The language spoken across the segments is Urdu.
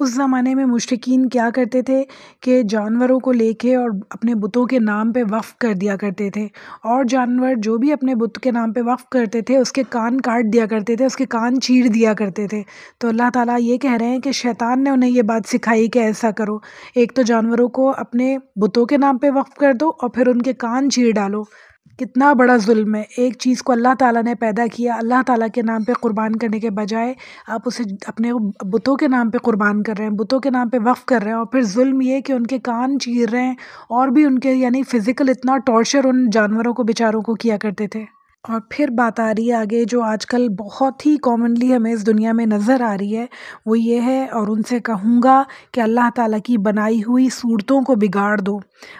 اس زمانے میں مشرکین کیا کرتے تھے کہ جانوروں کو لے کے اور اپنے بتوں کے نام پہ وقف کر دیا کرتے تھے، اور جانور جو بھی اپنے بت کے نام پہ وقف کرتے تھے اس کے کان کاٹ دیا کرتے تھے، اس کے کان چیر دیا کرتے تھے۔ تو اللہ تعالیٰ یہ کہہ رہے ہیں کہ شیطان نے انہیں یہ بات سکھائی کہ ایسا کرو، ایک تو جانوروں کو اپنے بتوں کے نام پہ وقف کر دو اور پھر ان کے کان چیر ڈالو۔ کتنا بڑا ظلم ہے، ایک چیز کو اللہ تعالیٰ نے پیدا کیا، اللہ تعالیٰ کے نام پہ قربان کرنے کے بجائے آپ اسے اپنے بتوں کے نام پہ قربان کر رہے ہیں، بتوں کے نام پہ وقف کر رہے ہیں، اور پھر ظلم یہ کہ ان کے کان چیر رہے ہیں، اور بھی ان کے یعنی فزیکل اتنا ٹارچر ان جانوروں کو بیچاروں کو کیا کرتے تھے۔ اور پھر بات آ رہی ہے آگے جو آج کل بہت ہی کامنلی ہمیں اس دنیا میں نظر آ رہی ہے، وہ یہ ہے، اور ان سے کہوں گا کہ اللہ تعالیٰ کی بنائی ہوئی صورتوں کو بگاڑ دو۔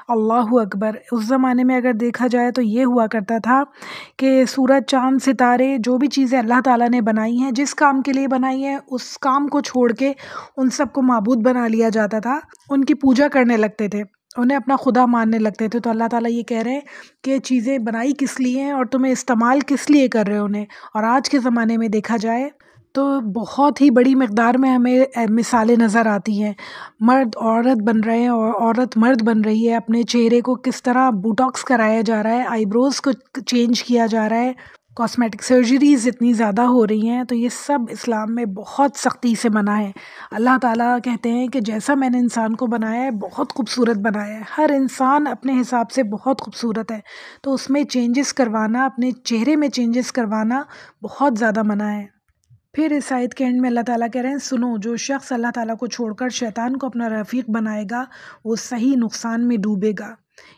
اللہ اکبر! اس زمانے میں اگر دیکھا جائے تو یہ ہوا کرتا تھا کہ سورج، چاند، ستارے، جو بھی چیزیں اللہ تعالیٰ نے بنائی ہیں، جس کام کے لیے بنائی ہیں اس کام کو چھوڑ کے ان سب کو معبود بنا لیا جاتا تھا، ان کی پوجا کرنے لگتے تھے، انہیں اپنا خدا ماننے لگتے تھے۔ تو اللہ تعالیٰ یہ کہہ رہے ہیں کہ چیزیں بنائی کس لیے ہیں اور تمہیں استعمال کس لیے کر رہے ہو انہیں۔ اور آج کے زمانے میں دیکھا جائے تو بہت ہی بڑی مقدار میں ہمیں مثالیں نظر آتی ہیں، مرد عورت بن رہے ہیں اور عورت مرد بن رہی ہے، اپنے چہرے کو کس طرح بوٹاکس کرایا جا رہا ہے، آئی بروز کو چینج کیا جا رہا ہے، کاسمیٹک سرجریز اتنی زیادہ ہو رہی ہیں، تو یہ سب اسلام میں بہت سختی سے منع ہے۔ اللہ تعالیٰ کہتے ہیں کہ جیسا میں نے انسان کو بنایا ہے بہت خوبصورت بنایا ہے، ہر انسان اپنے حساب سے بہت خوبصورت ہے، تو اس میں چینجز کروانا، اپنے چہرے میں چینجز کروانا بہت زیادہ منع ہے۔ پھر اس آیت کے اینڈ میں اللہ تعالیٰ کہہ رہے ہیں، سنو، جو شخص اللہ تعالیٰ کو چھوڑ کر شیطان کو اپنا رفیق بنائے گا وہ صحیح نقصان میں ڈوبے گا۔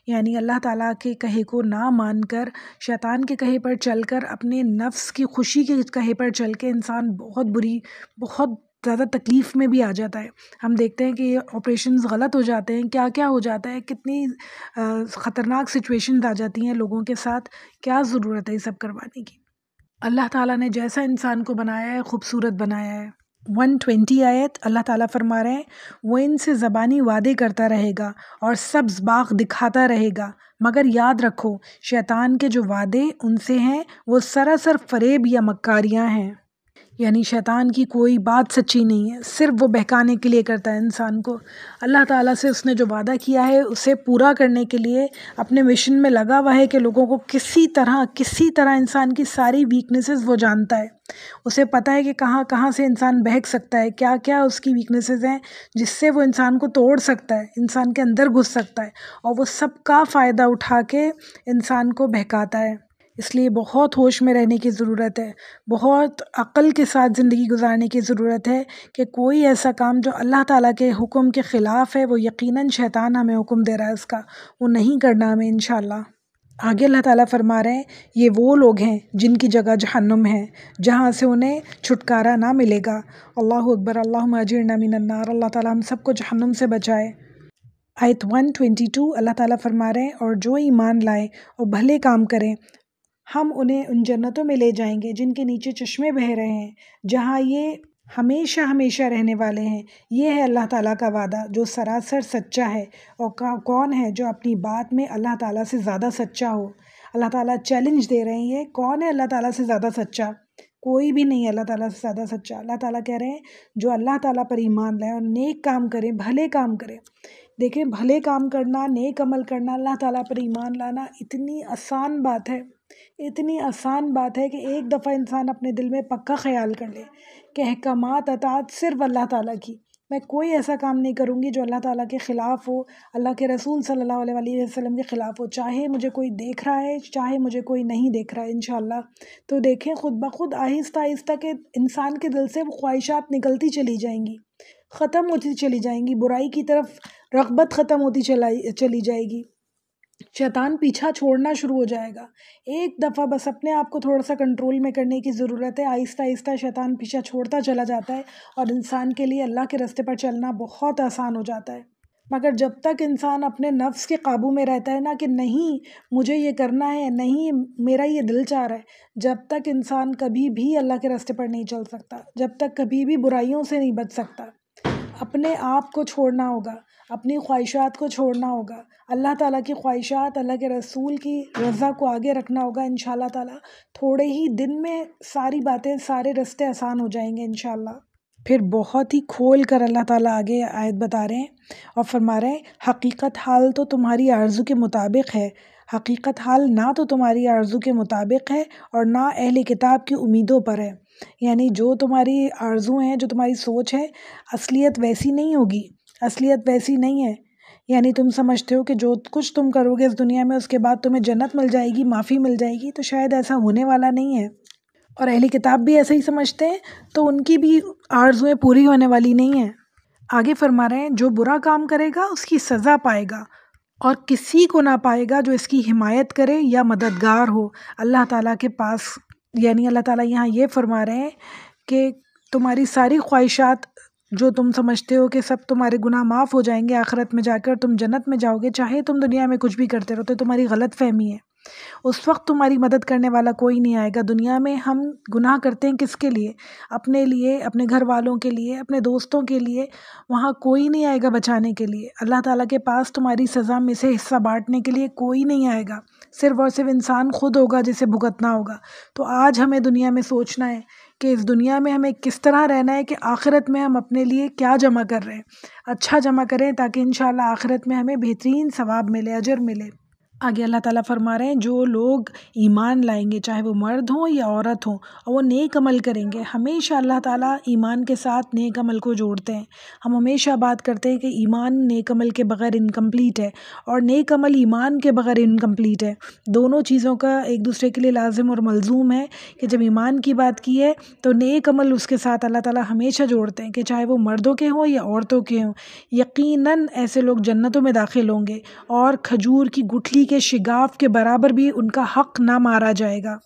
یعنی اللہ تعالیٰ کے کہے کو نہ مان کر، شیطان کے کہے پر چل کر، اپنے نفس کی خوشی کے کہے پر چل کے انسان بہت زیادہ تکلیف میں بھی آ جاتا ہے۔ ہم دیکھتے ہیں کہ یہ آپریشنز غلط ہو جاتے ہیں، کیا کیا ہو جاتا ہے، کتنی خطرناک سچویشنز آ جاتی ہیں لوگوں کے ساتھ، کیا ضرورت ہے یہ سب کروانے کی۔ اللہ تعالیٰ نے جیسا انسان کو بنایا ہے خوبصورت بنایا ہے۔ 120 آیت اللہ تعالیٰ فرما رہے ہیں، وہ ان سے زبانی وعدے کرتا رہے گا اور سبز باغ دکھاتا رہے گا، مگر یاد رکھو شیطان کے جو وعدے ان سے ہیں وہ سراسر فریب یا مکاریاں ہیں۔ یعنی شیطان کی کوئی بات سچی نہیں ہے، صرف وہ بہکانے کے لیے کرتا ہے انسان کو۔ اللہ تعالیٰ سے اس نے جو وعدہ کیا ہے اسے پورا کرنے کے لیے اپنے مشن میں لگا ہوا ہے کہ لوگوں کو کسی طرح انسان کی ساری ویکنیسز وہ جانتا ہے، اسے پتہ ہے کہ کہاں کہاں سے انسان بہک سکتا ہے، کیا کیا اس کی ویکنیسز ہیں جس سے وہ انسان کو توڑ سکتا ہے، انسان کے اندر گھس سکتا ہے، اور وہ سب کا فائدہ اٹھا کے انسان کو بہکاتا ہے۔ اس لیے بہت ہوش میں رہنے کی ضرورت ہے، بہت عقل کے ساتھ زندگی گزارنے کی ضرورت ہے کہ کوئی ایسا کام جو اللہ تعالیٰ کے حکم کے خلاف ہے، وہ یقیناً شیطان ہمیں حکم دے رہا ہے اس کا، وہ نہیں کرنا ہمیں انشاءاللہ۔ آگے اللہ تعالیٰ فرما رہے ہیں، یہ وہ لوگ ہیں جن کی جگہ جہنم ہے، جہاں سے انہیں چھٹکارا نہ ملے گا۔ اللہ اکبر! اللہم اجرنا من النار! اللہ تعالیٰ ہم سب کو جہنم سے بچائے۔ آیت 122 اللہ تعالیٰ فرما رہے ہیں، اور جو ایمان لائے اور بھلے کام کریں ہم انہیں ان جنتوں میں لے جائیں گے جن کے نیچے چشمے بہہ رہے ہیں، جہاں یہ ہمیشہ ہمیشہ رہنے والے ہیں۔ یہ ہے اللہ تعالیٰ کا وعدہ جو سراسر سچا ہے۔ اور کون ہے جو اپنی بات میں اللہ تعالیٰ سے زیادہ سچا ہو؟ اللہ تعالیٰ چیلنج دے رہے ہیں، یہ کون ہے اللہ تعالیٰ سے زیادہ سچا؟ کوئی بھی نہیں ہے اللہ تعالیٰ سے زیادہ سچا۔ اللہ تعالیٰ کہہ رہے ہیں جو اللہ تعالیٰ پر ایمان لائیں اور نیک کام کریں، بھلے کام کریں۔ دیکھیں، بھلے کام کرنا، نیک عمل کرنا، اللہ تعالیٰ پر ایمان لانا اتنی آسان بات ہے، اتنی آسان بات ہے کہ ایک دفعہ انسان اپنے دل میں پکا خیال کر لے کہ احکامات اطاعت صرف اللہ تعالیٰ کی، میں کوئی ایسا کام نہیں کروں گی جو اللہ تعالیٰ کے خلاف ہو، اللہ کے رسول صلی اللہ علیہ وسلم کے خلاف ہو، چاہے مجھے کوئی دیکھ رہا ہے چاہے مجھے کوئی نہیں دیکھ رہا ہے انشاءاللہ۔ تو دیکھیں خود بخود آہستہ آہستہ کہ انسان کے دل سے وہ خواہشات نکلتی چلی جائیں گی، ختم ہوتی چلی جائیں گی، برائی کی طرف رغبت ختم ہوتی چلی جائے گی، شیطان پیچھا چھوڑنا شروع ہو جائے گا۔ ایک دفعہ بس اپنے آپ کو تھوڑا سا کنٹرول میں کرنے کی ضرورت ہے، آہستہ آہستہ شیطان پیچھا چھوڑتا چلا جاتا ہے اور انسان کے لیے اللہ کے راستے پر چلنا بہت آسان ہو جاتا ہے۔ مگر جب تک انسان اپنے نفس کے قابو میں رہتا ہے نا کہ نہیں مجھے یہ کرنا ہے، نہیں میرا یہ دل چاہ رہا ہے، جب تک انسان کبھی بھی اللہ کے راستے پر نہیں چل سکتا، جب تک کبھی بھی برائیوں سے نہیں بچ سکتا۔ اپنے آپ کو چھوڑنا ہوگا، اپنی خواہشات کو چھوڑنا ہوگا، اللہ تعالیٰ کی خواہشات، اللہ کے رسول کی رضا کو آگے رکھنا ہوگا۔ انشاءاللہ تعالیٰ تھوڑے ہی دن میں ساری باتیں، سارے راستے آسان ہو جائیں گے انشاءاللہ۔ پھر بہت ہی کھول کر اللہ تعالیٰ آگے آیت بتا رہے ہیں اور فرما رہے ہیں حقیقت حال تو تمہاری آرزو کے مطابق ہے، حقیقت حال نہ تو تمہاری آرزو کے مطابق ہے اور نہ اہل کتاب کی امیدوں پر ہے۔ یعنی جو تمہاری آرزو ہیں، جو تمہاری سوچ ہے، اصلیت ویسی نہیں ہوگی، اصلیت ویسی نہیں ہے۔ یعنی تم سمجھتے ہو کہ جو کچھ تم کرو گے اس دنیا میں اس کے بعد تمہیں جنت مل جائے گی، معافی مل جائے گی، تو شاید ایسا ہونے والا نہیں ہے، اور اہل کتاب بھی ایسا ہی سمجھتے ہیں، تو ان کی بھی آرزویں پوری ہونے والی نہیں ہیں۔ آگے فرما رہے ہیں جو برا کام کرے گا اس کی سزا پائے گا، اور کسی کو نہ پائے گا جو اس کی حمایت کرے یا مددگار ہو اللہ تعالیٰ کے پاس۔ یعنی اللہ تعالیٰ یہاں یہ فرما رہے ہیں کہ تمہاری ساری خواہشات جو تم سمجھتے ہو کہ سب تمہارے گناہ معاف ہو جائیں گے آخرت میں جا کر، تم جنت میں جاؤ گے، چاہے تم دنیا میں کچھ بھی کرتے رہو، تو تمہاری غلط فہمی ہے۔ اس وقت تمہاری مدد کرنے والا کوئی نہیں آئے گا۔ دنیا میں ہم گناہ کرتے ہیں کس کے لیے؟ اپنے لیے، اپنے گھر والوں کے لیے، اپنے دوستوں کے لیے۔ وہاں کوئی نہیں آئے گا بچانے کے لیے۔ اللہ تعالیٰ کے پاس تمہاری سزا میں سے حصہ بانٹنے کے لیے کوئی نہیں آئے گا، صرف اور صرف انسان خود ہوگا جسے بھگتنا ہوگا۔ تو آج ہمیں دنیا میں سوچنا ہے کہ اس دنیا میں ہمیں کس طرح رہنا ہے کہ آخرت میں ہم اپنے لیے کیا جمع کر رہے ہیں، اچھا جمع کریں تاکہ انشاءاللہ آخرت میں ہمیں بہترین ثواب ملے، اجر ملے۔ آگے اللہ تعالیٰ فرما رہے ہیں جو لوگ ایمان لائیں گے، چاہے وہ مرد ہوں یا عورت ہوں، اور وہ نیک عمل کریں گے۔ ہمیشہ اللہ تعالیٰ ایمان کے ساتھ نیک عمل کو جوڑتے ہیں۔ ہم ہمیشہ بات کرتے ہیں کہ ایمان نیک عمل کے بغیر انکمپلیٹ ہے، اور نیک عمل ایمان کے بغیر انکمپلیٹ ہے۔ دونوں چیزوں کا ایک دوسرے کے لیے لازم اور ملزوم ہے کہ جب ایمان کی بات کی ہے تو نیک عمل اس کے ساتھ اللہ تعالیٰ ہمیشہ جوڑتے ہیں، کہ چاہے وہ مردوں کے ہوں یا عورتوں کے ہوں۔ یقیناً ایسے لوگ جنتوں میں داخل ہوں گے، اور کھجور کی گٹھلی کے شگاف کے برابر بھی ان کا حق نہ مارا جائے گا۔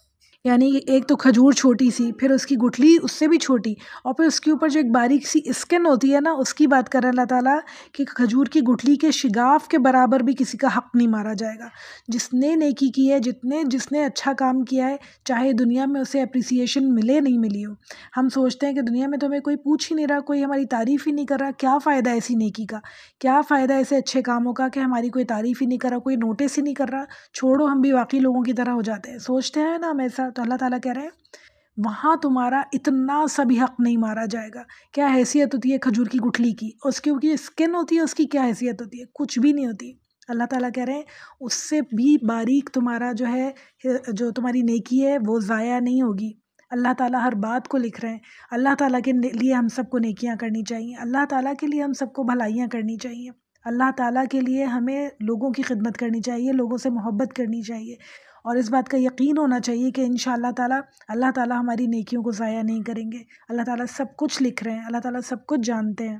یعنی ایک تو کھجور چھوٹی سی، پھر اس کی گٹھلی اس سے بھی چھوٹی، اور پھر اس کے اوپر جو ایک باریک سی اسکن ہوتی ہے نا، اس کی بات کر رہا ہے اللہ تعالیٰ کہ کھجور کی گٹھلی کے شگاف کے برابر بھی کسی کا حق نہیں مارا جائے گا۔ جس نے نیکی کی ہے، جس نے اچھا کام کیا ہے، چاہے دنیا میں اسے اپریسیشن ملے نہیں ملی ہو۔ ہم سوچتے ہیں کہ دنیا میں تو ہمیں کوئی پوچھ ہی نہیں رہا، کوئی ہماری تعریف ہی نہیں کر رہا، کیا فائدہ ایسی نیکی کا، کیا فائدہ ایسے اچھے کاموں کا کہ ہماری کوئی تعریف ہی نہیں کر رہا، کوئی نوٹس ہی نہیں کر رہا، چھوڑو ہم بھی باقی لوگوں کی طرح ہو جاتے ہیں، سوچتے ہیں نا ہم ایسا۔ تو اللہ تعالیٰ کہہ رہے ہیں وہاں تمہارا اتنا سا بھی حق نہیں مارا جائے گا۔ کیا حیثیت ہوتی ہے کھجور کی گٹھلی کی، اس کی اوپر اسکن ہوتی ہے، اس کی کیا حیثیت ہوتی ہے؟ کچھ بھی نہیں ہوتی۔ اللہ تعالیٰ کہہ رہے ہیں اس سے بھی باریک تمہارا جو ہے، جو تمہاری نیکی ہے وہ ضائع نہیں ہوگی۔ اللہ تعالیٰ ہر بات کو لکھ رہے ہیں۔ اللہ تعالیٰ کے لیے ہم سب کو نیکیاں کرنی چاہیے، اللہ تعالیٰ کے لیے ہم سب کو بھلائیاں کرنی چاہیے، اللہ تعالیٰ کے لیے ہمیں لوگوں کی خدمت کرنی چاہیے، لوگوں سے محبت کرنی چاہیے، اور اس بات کا یقین ہونا چاہیے کہ انشاءاللہ تعالیٰ اللہ تعالیٰ ہماری نیکیوں کو ضائع نہیں کریں گے۔ اللہ تعالیٰ سب کچھ لکھ رہے ہیں، اللہ تعالیٰ سب کچھ جانتے ہیں۔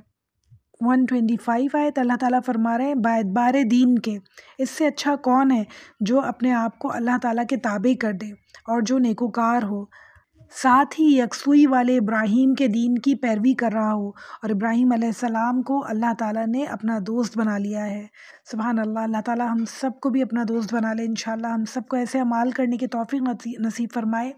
125 آیت اللہ تعالیٰ فرما رہے ہیں باعتبار دین کے اس سے اچھا کون ہے جو اپنے آپ کو اللہ تعالیٰ کے تابع کر دے اور جو نیکوکار ہو، ساتھ ہی یکسوئی والے ابراہیم کے دین کی پیروی کر رہا ہو، اور ابراہیم علیہ السلام کو اللہ تعالیٰ نے اپنا دوست بنا لیا ہے۔ سبحان اللہ، اللہ تعالیٰ ہم سب کو بھی اپنا دوست بنا لے انشاءاللہ، ہم سب کو ایسے اعمال کرنے کی توفیق نصیب فرمائے،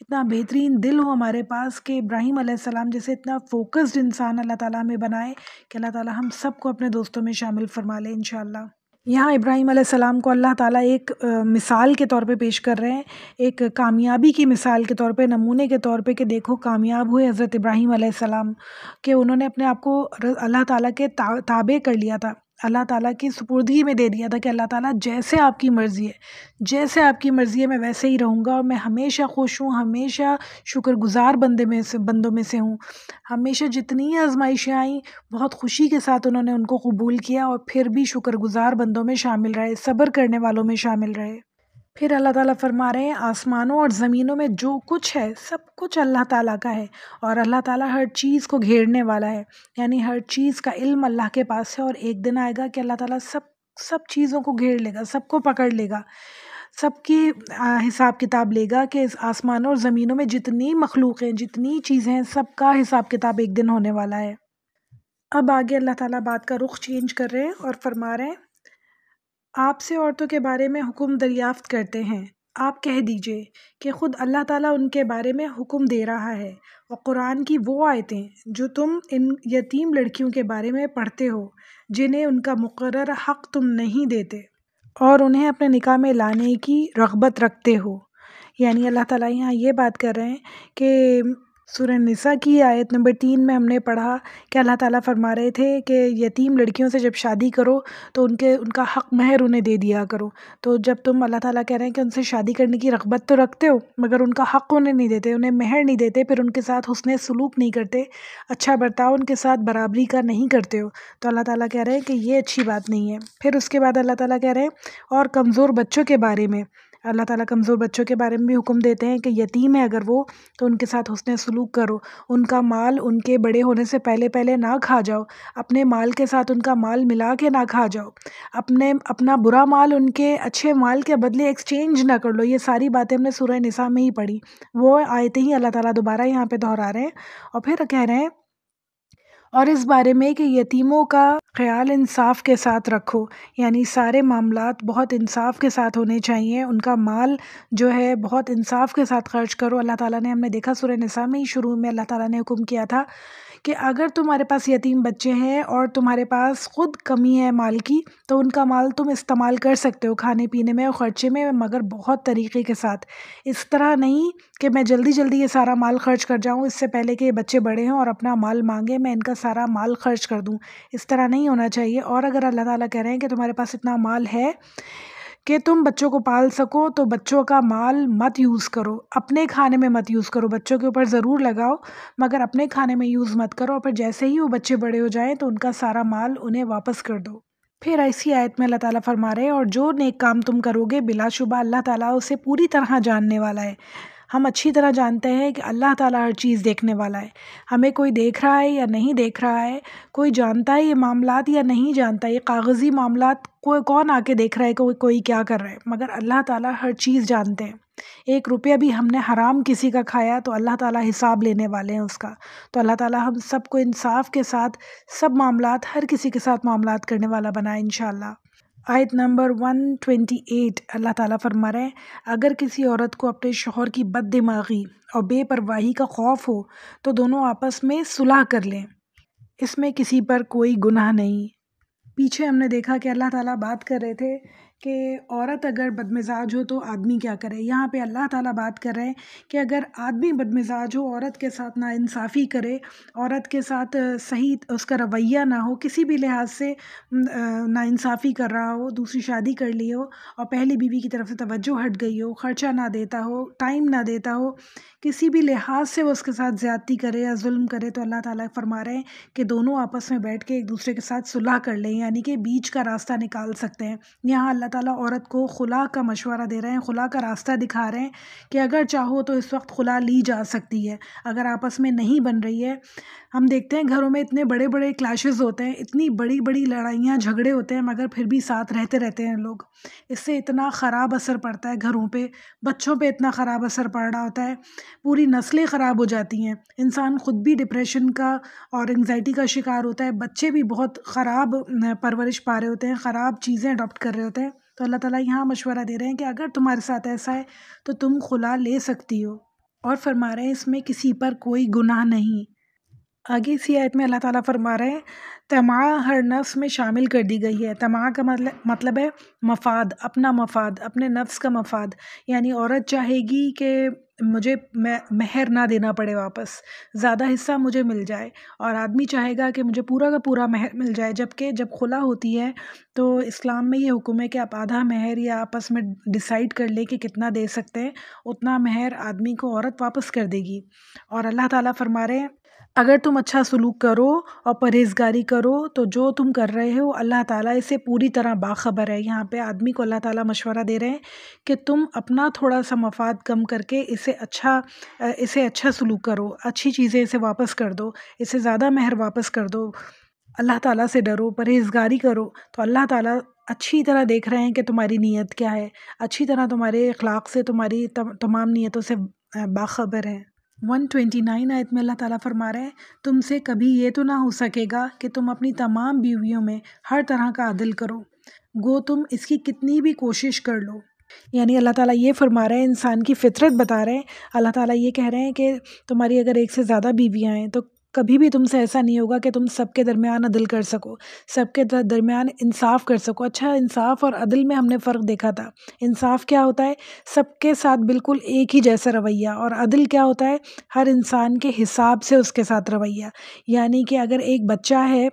اتنا بہترین دل ہو ہمارے پاس کہ ابراہیم علیہ السلام جیسے اتنا فوکسڈ انسان اللہ تعالیٰ ہمیں بنائے کہ اللہ تعالیٰ ہم سب کو اپنے دوستوں میں شامل فرما لے انشاءاللہ۔ یہاں ابراہیم علیہ السلام کو اللہ تعالیٰ ایک مثال کے طور پہ پیش کر رہے ہیں، ایک کامیابی کی مثال کے طور پہ، نمونے کے طور پہ، کہ دیکھو کامیاب ہوئے حضرت ابراہیم علیہ السلام، کہ انہوں نے اپنے آپ کو اللہ تعالیٰ کے تابع کر لیا تھا، اللہ تعالیٰ کی سپردگی میں دے دیا تھا کہ اللہ تعالیٰ جیسے آپ کی مرضی ہے، جیسے آپ کی مرضی ہے میں ویسے ہی رہوں گا، اور میں ہمیشہ خوش ہوں، ہمیشہ شکر گزار بندوں میں سے ہوں۔ ہمیشہ جتنی آزمائشیں آئیں بہت خوشی کے ساتھ انہوں نے ان کو قبول کیا، اور پھر بھی شکر گزار بندوں میں شامل رہے، صبر کرنے والوں میں شامل رہے۔ پھر اللہ تعالیٰ فرما رہے ہیں آسمانوں اور زمینوں میں جو کچھ ہے سب کچھ اللہ تعالیٰ کا ہے، اور اللہ تعالیٰ ہر چیز کو گھیرنے والا ہے، یعنی ہر چیز کا علم اللہ کے پاس ہے، اور ایک دن آئے گا کہ اللہ تعالیٰ سب چیزوں کو گھیر لے گا، سب کو پکڑ لے گا، سب کی حساب کتاب لے گا، کہ اس آسمانوں اور زمینوں میں جتنی مخلوق ہیں، جتنی چیزیں ہیں، سب کا حساب کتاب ایک دن ہونے والا ہے۔ اب آگے اللہ تعالیٰ بات کا رخ چینج کر رہے ہیں اور فرما رہے ہیں آپ سے عورتوں کے بارے میں حکم دریافت کرتے ہیں، آپ کہہ دیجئے کہ خود اللہ تعالیٰ ان کے بارے میں حکم دے رہا ہے، اور قرآن کی وہ آیتیں جو تم ان یتیم لڑکیوں کے بارے میں پڑھتے ہو جنہیں ان کا مقرر حق تم نہیں دیتے، اور انہیں اپنے نکاح میں لانے کی رغبت رکھتے ہو۔ یعنی اللہ تعالیٰ یہاں یہ بات کر رہے ہیں کہ سورہ نساء کی آیت نمبر 3 میں ہم نے پڑھا کہ اللہ تعالیٰ فرما رہے تھے کہ یتیم لڑکیوں سے جب شادی کرو تو ان کا حق مہر انہیں دے دیا کرو. تو جب تم اللہ تعالیٰ کہہ رہے ہیں کہ ان سے شادی کرنے کی رغبت تو رکھتے ہو مگر ان کا حق انہیں نہیں دیتے، انہیں مہر نہیں دیتے، پھر ان کے ساتھ حسن سلوک نہیں کرتے، اچھا برتاؤ ان کے ساتھ برابری کا نہیں کرتے ہو، تو اللہ تعالیٰ کہہ رہے ہیں کہ یہ اچھی بات نہیں ہے. پھر اس کے بعد اللہ تعالیٰ کہہ رہے ہیں اور کمزور بچوں کے بارے میں، اللہ تعالیٰ کمزور بچوں کے بارے میں بھی حکم دیتے ہیں کہ یتیم ہے اگر وہ تو ان کے ساتھ حسن سلوک کرو، ان کا مال ان کے بڑے ہونے سے پہلے نہ کھا جاؤ، اپنے مال کے ساتھ ان کا مال ملا کے نہ کھا جاؤ، اپنا برا مال ان کے اچھے مال کے بدلے ایکسچینج نہ کر لو. یہ ساری باتیں ہم نے سورہ نساء میں ہی پڑھی، وہ آیتیں ہی اللہ تعالیٰ دوبارہ یہاں پہ دہرا رہے ہیں. اور پھر کہہ رہے ہیں اور اس بارے میں کہ یتیموں کا خیال انصاف کے ساتھ رکھو، یعنی سارے معاملات بہت انصاف کے ساتھ ہونے چاہیے، ان کا مال جو ہے بہت انصاف کے ساتھ خرچ کرو. اللہ تعالیٰ نے، ہم نے دیکھا سورہ نساء میں ہی شروع میں اللہ تعالیٰ نے حکم کیا تھا کہ اگر تمہارے پاس یتیم بچے ہیں اور تمہارے پاس خود کمی ہے مال کی تو ان کا مال تم استعمال کر سکتے ہو کھانے پینے میں اور خرچے میں، مگر بہت طریقے کے ساتھ. اس طرح نہیں کہ میں جلدی جلدی یہ سارا مال خرچ کر جاؤں اس سے پہلے کہ یہ بچے بڑے ہوں اور اپنا مال مانگے میں ان کا سارا مال خرچ کر دوں، اس طرح نہیں ہونا چاہیے. اور اگر اللہ تعالیٰ کہہ رہے ہیں کہ تمہارے پاس اتنا مال ہے کہ تم بچوں کو پال سکو تو بچوں کا مال مت یوز کرو، اپنے کھانے میں مت یوز کرو، بچوں کے اوپر ضرور لگاؤ مگر اپنے کھانے میں یوز مت کرو، اور پھر جیسے ہی وہ بچے بڑے ہو جائیں تو ان کا سارا مال انہیں واپس کر دو. پھر ایسی آیت میں اللہ تعالیٰ فرما رہے ہیں اور جو نیک کام تم کرو گے بلا شبہ اللہ تعالیٰ اسے پوری طرح جاننے والا ہے. ہم اچھی طرح جانتے ہیں کہ اللہ تعالیٰ ہر چیز دیکھنے والا ہے، ہمیں کوئی دیکھ رہا ہے یا نہیں دیکھ رہا ہے، کوئی جانتا ہے یہ معاملات یا نہیں جانتا، یہ کاغذی معاملات کون آ کے دیکھ رہا ہے کہ کوئی کیا کر رہا ہے، مگر اللہ تعالیٰ ہر چیز جانتے ہیں. 1 روپیہ بھی ہم نے حرام کسی کا کھایا تو اللہ تعالیٰ حساب لینے والے ہیں اس کا. تو اللہ تعالیٰ ہم سب کو انصاف کے ساتھ سب معاملات، ہر کسی کے ساتھ معاملات کرنے والا بنائے انشاءاللہ. آیت نمبر 128 اللہ تعالیٰ فرما رہے ہیں اگر کسی عورت کو اپنے شوہر کی بد دماغی اور بے پرواہی کا خوف ہو تو دونوں آپس میں صلح کر لیں، اس میں کسی پر کوئی گناہ نہیں. پیچھے ہم نے دیکھا کہ اللہ تعالیٰ بات کر رہے تھے کہ عورت اگر بدمزاج ہو تو آدمی کیا کرے. یہاں پہ اللہ تعالیٰ بات کر رہے ہیں کہ اگر آدمی بدمزاج ہو، عورت کے ساتھ ناانصافی کرے، عورت کے ساتھ صحیح اس کا رویہ نہ ہو، کسی بھی لحاظ سے ناانصافی کر رہا ہو، دوسری شادی کر لی ہو اور پہلی بیوی کی طرف سے توجہ ہٹ گئی ہو، خرچہ نہ دیتا ہو، ٹائم نہ دیتا ہو، کسی بھی لحاظ سے وہ اس کے ساتھ زیادتی کرے یا ظلم کرے، تو اللہ تعالیٰ فرما رہے ہیں کہ دونوں آپس میں بیٹھ کے ایک دوسرے کے ساتھ صلح کر لیں، یعنی کہ بیچ کا راستہ نکال سکتے ہیں. یہاں اللہ تعالیٰ عورت کو خلا کا مشورہ دے رہے ہیں، خلا کا راستہ دکھا رہے ہیں کہ اگر چاہو تو اس وقت خلا لی جا سکتی ہے اگر آپس میں نہیں بن رہی ہے. ہم دیکھتے ہیں گھروں میں اتنے بڑے بڑے کلیشز ہوتے ہیں، اتنی بڑی بڑی لڑائیاں جھگڑے ہوتے ہیں، مگر پھر بھی ساتھ رہتے ہیں لوگ. اس سے اتنا خراب اثر پڑتا ہے گھروں پہ، بچوں پہ اتنا خراب اثر پڑ رہا ہوتا ہے، پوری نسلیں خراب ہو جاتی ہیں، انسان خود بھی ڈپریشن کا اور انگزائٹی کا شکار ہوتا ہے، بچے بھی بہت خراب پرورش پا رہے ہوتے ہیں، خراب چیزیں اڈاپٹ کر رہے ہوتے ہیں. تو اللہ تعالیٰ یہاں مشورہ دے رہے ہیں کہ اگر تمہارے ساتھ ایسا ہے تو تم خلا لے سکتی ہو، اور فرما رہے ہیں اس میں کسی پر کوئی گناہ نہیں. آگے اسی آیت میں اللہ تعالیٰ فرما رہے ہیں طمع ہر نفس میں شامل کر دی گئی ہے. طمع کا مطلب ہے مفاد، اپنا مفاد، اپنے نفس کا مفاد، یعنی عورت چاہے گی کہ مجھے مہر نہ دینا پڑے، واپس زیادہ حصہ مجھے مل جائے، اور آدمی چاہے گا کہ مجھے پورا کا پورا مہر مل جائے. جبکہ جب خلا ہوتی ہے تو اسلام میں یہ حکم ہے کہ آپ آدھا مہر یا آپس میں ڈیسائیڈ کر لیں کہ کتنا دے سکتے ہیں، اتنا مہر آدمی کو عورت واپس کر دے گی. اور اللہ تعالیٰ فرما رہے ہیں اگر تم اچھا سلوک کرو اور پرہیزگاری کرو تو جو تم کر رہے ہو اللہ تعالیٰ اسے پوری طرح باخبر ہے. یہاں پہ آدمی کو اللہ تعالیٰ مشورہ دے رہے ہیں کہ تم اپنا تھوڑا سا مفاد کم کر کے اسے اچھا سلوک کرو، اچھی چیزیں اسے واپس کر دو، اسے زیادہ مہر واپس کر دو، اللہ تعالیٰ سے ڈرو، پرہیزگاری کرو. تو اللہ تعالیٰ اچھی طرح دیکھ رہے ہیں کہ تمہاری نیت کیا ہے، اچھی طرح تمہارے اخلاق سے، تمہاری تمام نیتوں سے باخبر ہے. 129 آیت میں اللہ تعالیٰ فرما رہے ہیں تم سے کبھی یہ تو نہ ہو سکے گا کہ تم اپنی تمام بیویوں میں ہر طرح کا عدل کرو، گو تم اس کی کتنی بھی کوشش کر لو. یعنی اللہ تعالیٰ یہ فرما رہے ہیں، انسان کی فطرت بتا رہے ہیں. اللہ تعالیٰ یہ کہہ رہے ہیں کہ تمہاری اگر ایک سے زیادہ بیویاں ہیں تو کبھی بھی تم سے ایسا نہیں ہوگا کہ تم سب کے درمیان عدل کر سکو، سب کے درمیان انصاف کر سکو۔ اچھا، انصاف اور عدل میں ہم نے فرق دیکھا تھا۔ انصاف کیا ہوتا ہے؟ سب کے ساتھ بالکل ایک ہی جیسا رویہ، اور عدل کیا ہوتا ہے؟ ہر انسان کے حساب سے اس کے ساتھ رویہ۔ یعنی کہ اگر ایک بچہ ہے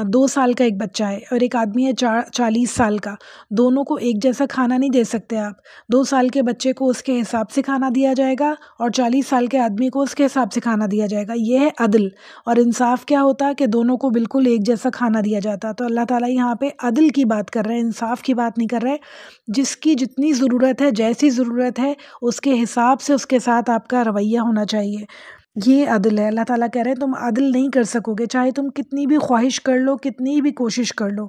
2 سال کا، ایک بچہ ہے اور ایک آدمی ہے 40 سال کا، دونوں کو ایک جیسا کھانا نہیں دے سکتے آپ۔ 2 سال کے بچے کو اس کے حساب سے کھانا دیا جائے گا اور 40 سال کے آدمی کو اس کے حساب سے کھانا دیا جائے گا۔ یہ ہے عدل۔ اور انصاف کیا ہوتا ہے؟ کہ دونوں کو بالکل ایک جیسا کھانا دیا جاتا۔ تو اللہ تعالیٰ یہاں پہ عدل کی بات کر رہے ہیں، انصاف کی بات نہیں کر رہے۔ جس کی جتنی ضرورت ہے، جیسی ضرورت ہے، اس کے حساب سے اس کے ساتھ آپ کا رویہ ہونا چاہیے، یہ عدل ہے۔ اللہ تعالیٰ کہہ رہے ہیں تم عدل نہیں کر سکو گے، چاہے تم کتنی بھی خواہش کر لو، کتنی بھی کوشش کر لو۔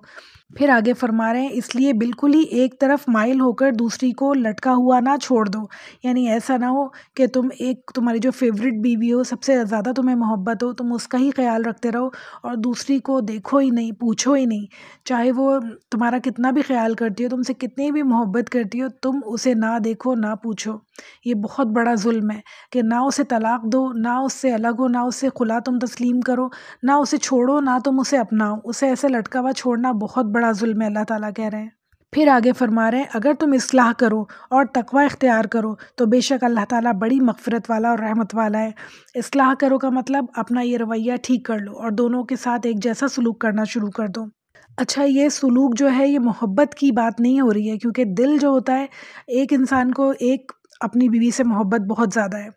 پھر آگے فرما رہے ہیں اس لیے بالکل ہی ایک طرف مائل ہو کر دوسری کو لٹکا ہوا نہ چھوڑ دو۔ یعنی ایسا نہ ہو کہ تمہاری جو فیوریٹ بیوی ہو، سب سے زیادہ تمہیں محبت ہو، تم اس کا ہی خیال رکھتے رہو اور دوسری کو دیکھو ہی نہیں، پوچھو ہی نہیں۔ چاہے وہ تمہارا کتنا بھی خیال کرتی ہو، تم سے کتنی بھی محبت کرتی ہو، تم اسے نہ دیکھو، نہ پوچھو۔ یہ بہت بڑا ظلم ہے کہ نہ اسے طلاق دو، نہ اس سے الگ ہو، نہ اس سے خلا تم تسلیم کرو، نہ اسے چھوڑو، نہ تم اسے اپناؤ۔ اسے ایسے لٹکا ہوا چھوڑنا بہت بڑا ظلم ہے، اللہ تعالیٰ کہہ رہے ہیں۔ پھر آگے فرما رہے ہیں اگر تم اصلاح کرو اور تقوی اختیار کرو تو بے شک اللہ تعالیٰ بڑی مغفرت والا اور رحمت والا ہے۔ اصلاح کرو کا مطلب اپنا یہ رویہ ٹھیک کر لو اور دونوں کے ساتھ ایک جیسا سلوک کرنا شروع کر دو۔ اچھا، یہ سلوک جو ہے یہ محبت کی بات نہیں ہو رہی ہے، کیونکہ دل جو ہوتا ہے، ایک انسان کو اپنی بیوی سے محبت بہت زیادہ ہے،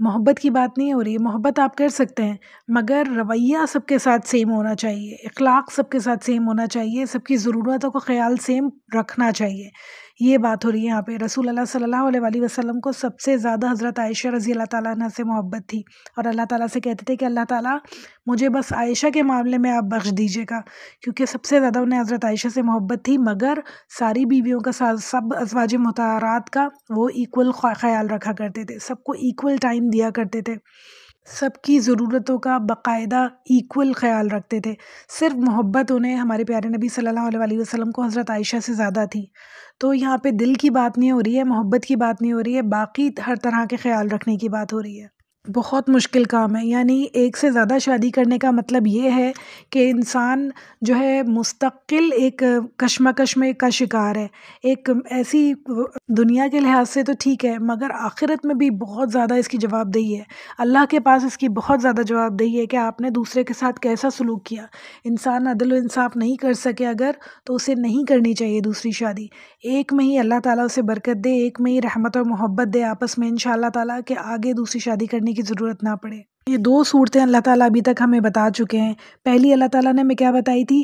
محبت کی بات نہیں ہو رہی ہے۔ محبت آپ کر سکتے ہیں مگر رویہ سب کے ساتھ سیم ہونا چاہیے، اخلاق سب کے ساتھ سیم ہونا چاہیے، سب کی ضرورتوں کا خیال سیم رکھنا چاہیے، یہ بات ہو رہی ہے یہاں پہ۔ رسول اللہ صلی اللہ علیہ وآلہ وسلم کو سب سے زیادہ حضرت عائشہ رضی اللہ تعالیٰ عنہ سے محبت تھی، اور اللہ تعالیٰ سے کہتے تھے کہ اللہ تعالیٰ مجھے بس عائشہ کے معاملے میں آپ بخش دیجیے گا، کیونکہ سب سے زیادہ انہیں حضرت عائشہ سے محبت تھی، مگر ساری بیویوں کا سب ازواج مطہرات کا وہ ایکول خیال رکھا کرتے تھے، سب کو ایکول ٹائم دیا کرتے تھے، سب کی ضرورتوں کا باقاعدہ ایکول خیال رکھتے تھے۔ صرف محبت انہیں ہمارے پیارے نبی صلی اللہ علیہ وآلہ وسلم کو حضرت عائشہ سے زیادہ تھی۔ تو یہاں پہ دل کی بات نہیں ہو رہی ہے، محبت کی بات نہیں ہو رہی ہے، باقی ہر طرح کے خیال رکھنے کی بات ہو رہی ہے۔ بہت مشکل کام ہے، یعنی ایک سے زیادہ شادی کرنے کا مطلب یہ ہے کہ انسان جو ہے مستقل ایک کشمکش میں کا شکار ہے۔ ایک ایسی دنیا کے لحاظ سے تو ٹھیک ہے، مگر آخرت میں بھی بہت زیادہ اس کی جواب دہی ہے، اللہ کے پاس اس کی بہت زیادہ جواب دہی ہے کہ آپ نے دوسرے کے ساتھ کیسا سلوک کیا۔ انسان عدل و انصاف نہیں کر سکے اگر، تو اسے نہیں کرنی چاہیے دوسری شادی۔ ایک میں ہی اللہ تعالیٰ اسے برکت دے، ایک میں ہی رحمت اور محبت دے آپس میں انشاءاللہ تعالیٰ، کہ آگے دوسری شادی کرنے کی ضرورت نہ پڑے۔ یہ 2 صورتیں اللہ تعالیٰ ابھی تک ہمیں بتا چکے ہیں۔ پہلی اللہ تعالیٰ نے ہمیں کیا بتائی تھی؟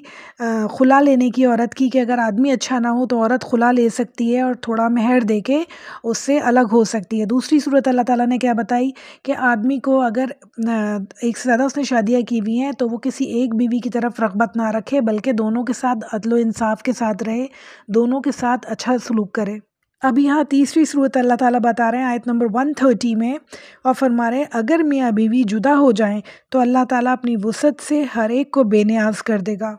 خلا لینے کی عورت کی، کہ اگر آدمی اچھا نہ ہو تو عورت خلا لے سکتی ہے اور تھوڑا مہر دے کے اس سے الگ ہو سکتی ہے۔ دوسری صورت اللہ تعالیٰ نے کیا بتائی؟ کہ آدمی کو اگر ایک سے زیادہ اس نے شادیاں کی ہوئی ہیں تو وہ کسی ایک بیوی کی طرف رغبت نہ رکھے، بلکہ دونوں کے ساتھ عدل و انصاف کے ساتھ رہے، دونوں کے ساتھ اچھا سلوک کرے۔ اب یہاں تیسری صورت اللہ تعالیٰ بتا رہے ہیں آیت نمبر 130 میں، اور فرما رہے ہیں اگر میاں بیوی جدا ہو جائیں تو اللہ تعالیٰ اپنی وسعت سے ہر ایک کو بے نیاز کر دے گا۔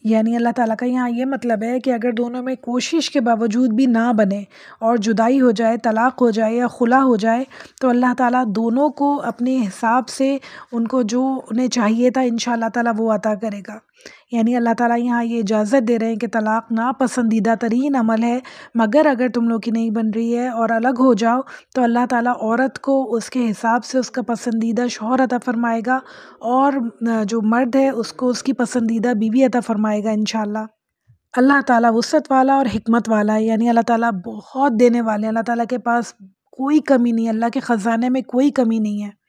یعنی اللہ تعالیٰ کا یہاں یہ مطلب ہے کہ اگر دونوں میں کوشش کے باوجود بھی نہ بنے اور جدائی ہو جائے، طلاق ہو جائے یا خلا ہو جائے، تو اللہ تعالیٰ دونوں کو اپنے حساب سے ان کو جو انہیں چاہیے تھا انشاءاللہ تعالیٰ وہ عطا کرے گا۔ یعنی اللہ تعالیٰ یہاں یہ اجازت دے رہے ہیں کہ طلاق ناپسندیدہ ترین عمل ہے، مگر اگر تم لوگ کی نہیں بن رہی ہے اور الگ ہو جاؤ تو اللہ تعالیٰ عورت کو اس کے حساب سے اس کا پسندیدہ شوہر عطا فرمائے گا، اور جو مرد ہے اس کو اس کی پسندیدہ بیوی عطا فرمائے گا انشاءاللہ۔ اللہ تعالیٰ وسعت والا اور حکمت والا ہے، یعنی اللہ تعالیٰ بہت دینے والے ہیں، اللہ تعالیٰ کے پاس کوئی کمی نہیں ہے، اللہ کے خزانے میں کوئی کمی نہیں ہے۔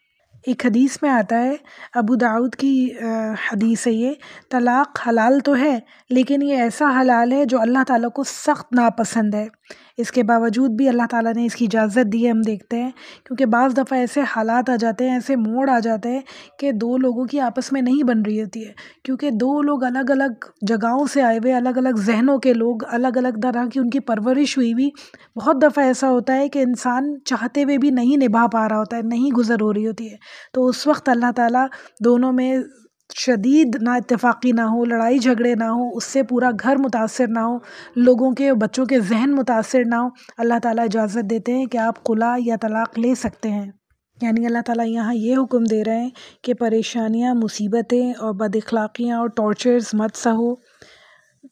ایک حدیث میں آتا ہے، ابو داؤد کی حدیث ہے یہ، طلاق حلال تو ہے لیکن یہ ایسا حلال ہے جو اللہ تعالیٰ کو سخت ناپسند ہے۔ اس کے باوجود بھی اللہ تعالیٰ نے اس کی اجازت دی ہے، ہم دیکھتے ہیں، کیونکہ بعض دفعہ ایسے حالات آ جاتے ہیں، ایسے موڑ آ جاتے ہیں کہ 2 لوگوں کی آپس میں نہیں بن رہی ہوتی ہے، کیونکہ 2 لوگ الگ الگ جگہوں سے آئے ہوئے، الگ الگ ذہنوں کے لوگ، الگ الگ طرح کی ان کی پرورش ہوئی ہوئی۔ بہت دفعہ ایسا ہوتا ہے کہ انسان چاہتے ہوئے بھی نہیں نبھا پا رہا ہوتا ہے، نہیں گزر ہو رہی ہوتی ہے، تو اس وقت اللہ تعالیٰ دونوں میں شدید نا اتفاقی نہ ہو، لڑائی جھگڑے نہ ہو، اس سے پورا گھر متاثر نہ ہو، لوگوں کے بچوں کے ذہن متاثر نہ ہو، اللہ تعالیٰ اجازت دیتے ہیں کہ آپ خلا یا طلاق لے سکتے ہیں۔ یعنی اللہ تعالیٰ یہاں یہ حکم دے رہے ہیں کہ پریشانیاں، مصیبتیں اور بد اخلاقیاں اور ٹارچرز مت سہو،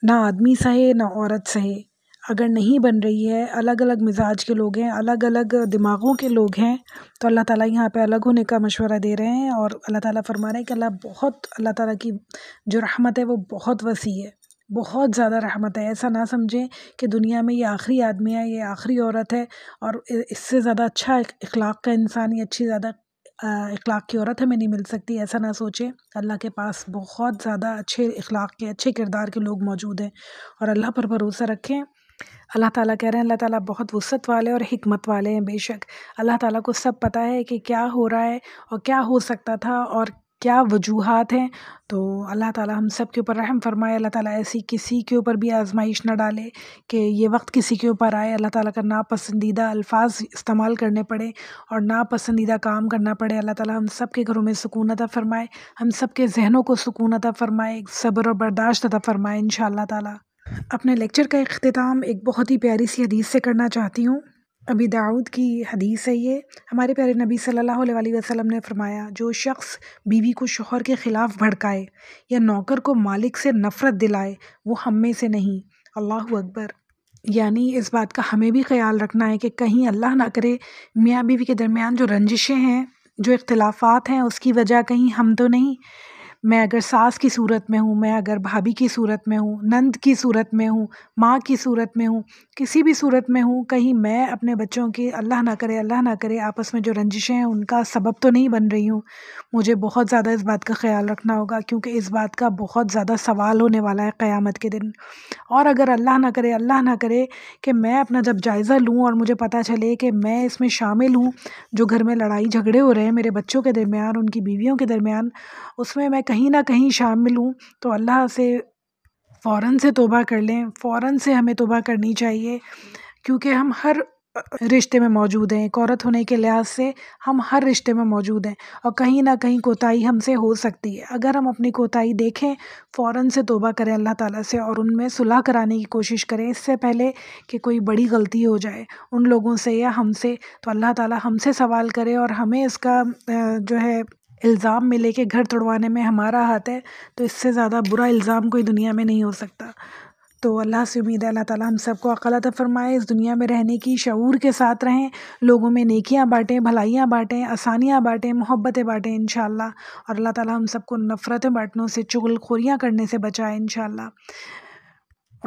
نہ آدمی سہے نہ عورت سہے۔ اگر نہیں بن رہی ہے، الگ الگ مزاج کے لوگ ہیں، الگ الگ دماغوں کے لوگ ہیں، تو اللہ تعالیٰ یہاں پہ الگ ہونے کا مشورہ دے رہے ہیں، اور اللہ تعالیٰ فرما رہے ہیں کہ اللہ تعالیٰ کی جو رحمت ہے وہ بہت وسیع ہے، بہت زیادہ رحمت ہے۔ ایسا نہ سمجھیں کہ دنیا میں یہ آخری آدمی ہے، یہ آخری عورت ہے، اور اس سے زیادہ اچھا اخلاق کا انسان یا اچھی زیادہ اخلاق کی عورت ہمیں نہیں مل سکتی، ایسا نہ سوچیں۔ اللہ کے پاس بہت زیادہ اچھے اخلاق کے، اچھے کردار کے لوگ موجود ہیں، اور اللہ پر بھروسہ رکھیں۔ اللہ تعالیٰ کہہ رہے ہیں اللہ تعالیٰ بہت وسعت والے اور حکمت والے ہیں۔ بے شک اللہ تعالیٰ کو سب پتہ ہے کہ کیا ہو رہا ہے اور کیا ہو سکتا تھا اور کیا وجوہات ہیں، تو اللہ تعالیٰ ہم سب کے اوپر رحم فرمائے۔ اللہ تعالیٰ ایسی کسی کے اوپر بھی آزمائش نہ ڈالے کہ یہ وقت کسی کے اوپر آئے، اللہ تعالیٰ کا ناپسندیدہ الفاظ استعمال کرنے پڑے اور ناپسندیدہ کام کرنا پڑے۔ اللہ تعالیٰ ہم سب کے گھروں میں سکون عطا فرمائے، ہم سب کے ذہنوں کو سکون عطا فرمائے، صبر اور برداشت عطا فرمائے انشاءاللہ تعالیٰ۔ اپنے لیکچر کا اختتام ایک بہت ہی پیاری سی حدیث سے کرنا چاہتی ہوں۔ ابی داؤد کی حدیث ہے یہ۔ ہمارے پیارے نبی صلی اللہ علیہ وسلم نے فرمایا، جو شخص بیوی کو شوہر کے خلاف بھڑکائے یا نوکر کو مالک سے نفرت دلائے وہ ہم میں سے نہیں۔ اللہ اکبر۔ یعنی اس بات کا ہمیں بھی خیال رکھنا ہے کہ کہیں اللہ نہ کرے میاں بیوی کے درمیان جو رنجشیں ہیں، جو اختلافات ہیں، اس کی وجہ کہیں ہم تو نہیں، میں اگر ساس کی صورت میں ہوں، میں اگر بھابھی کی صورت میں ہوں، نند کی صورت میں ہوں، ماں کی صورت میں ہوں، کسی بھی صورت میں ہوں، کہیں میں اپنے بچوں کی اللہ نہ کرے آپس میں جو رنجشیں ہیں ان کا سبب تو نہیں بن رہی ہوں۔ مجھے بہت زیادہ اس بات کا خیال رکھنا ہوگا، کیونکہ اس بات کا بہت زیادہ سوال ہونے والا ہے قیامت کے دن۔ اور اگر اللہ نہ کرے کہ میں اپنا جب جائزہ لوں اور مجھے پتہ چلے کہ میں اس میں شامل ہوں، جو گھر میں لڑائی جھگڑے ہو رہے ہیں میرے بچوں کے درمیان، ان کی بیویوں کے درمیان، اس میں کہیں نہ کہیں شامل ہوں، تو اللہ سے فوراً سے توبہ کر لیں، فوراً سے ہمیں توبہ کرنی چاہیے، کیونکہ ہم ہر رشتے میں موجود ہیں۔ ایک عورت ہونے کے لحاظ سے ہم ہر رشتے میں موجود ہیں، اور کہیں نہ کہیں کوتاہی ہم سے ہو سکتی ہے۔ اگر ہم اپنی کوتاہی دیکھیں، فوراً سے توبہ کریں اللہ تعالیٰ سے، اور ان میں صلح کرانے کی کوشش کریں اس سے پہلے کہ کوئی بڑی غلطی ہو جائے ان لوگوں سے یا ہم سے، تو اللہ تعالیٰ ہم سے سوال کرے اور ہمیں اس کا جو ہے الزام ملے کہ گھر توڑوانے میں ہمارا ہاتھ ہے، تو اس سے زیادہ برا الزام کوئی دنیا میں نہیں ہو سکتا۔ تو اللہ سے امید ہے اللہ تعالیٰ ہم سب کو عقل عطا فرمائے، اس دنیا میں رہنے کی شعور کے ساتھ رہیں، لوگوں میں نیکیاں بانٹیں، بھلائیاں بانٹیں، آسانیاں بانٹیں، محبتیں بانٹیں انشاءاللہ، اور اللہ تعالیٰ ہم سب کو نفرتیں بانٹنوں سے، چغل خوریاں کرنے سے بچائے انشاءاللہ۔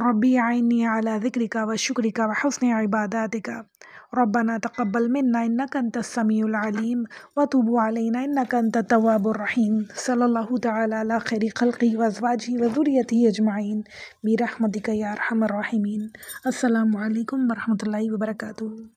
ربی اعنی علی ذکرک و شکرک و حسن عباداتک، ربنا تقبل منا انک انت السمیع العلیم وتوب علینا انک انت التواب الرحیم، صلی اللہ تعالی علی خیر خلقہ وازواجہ وذریتہ اجمعین برحمتک یا ارحم الراحمین۔ السلام علیکم ورحمۃ اللہ وبرکاتہ۔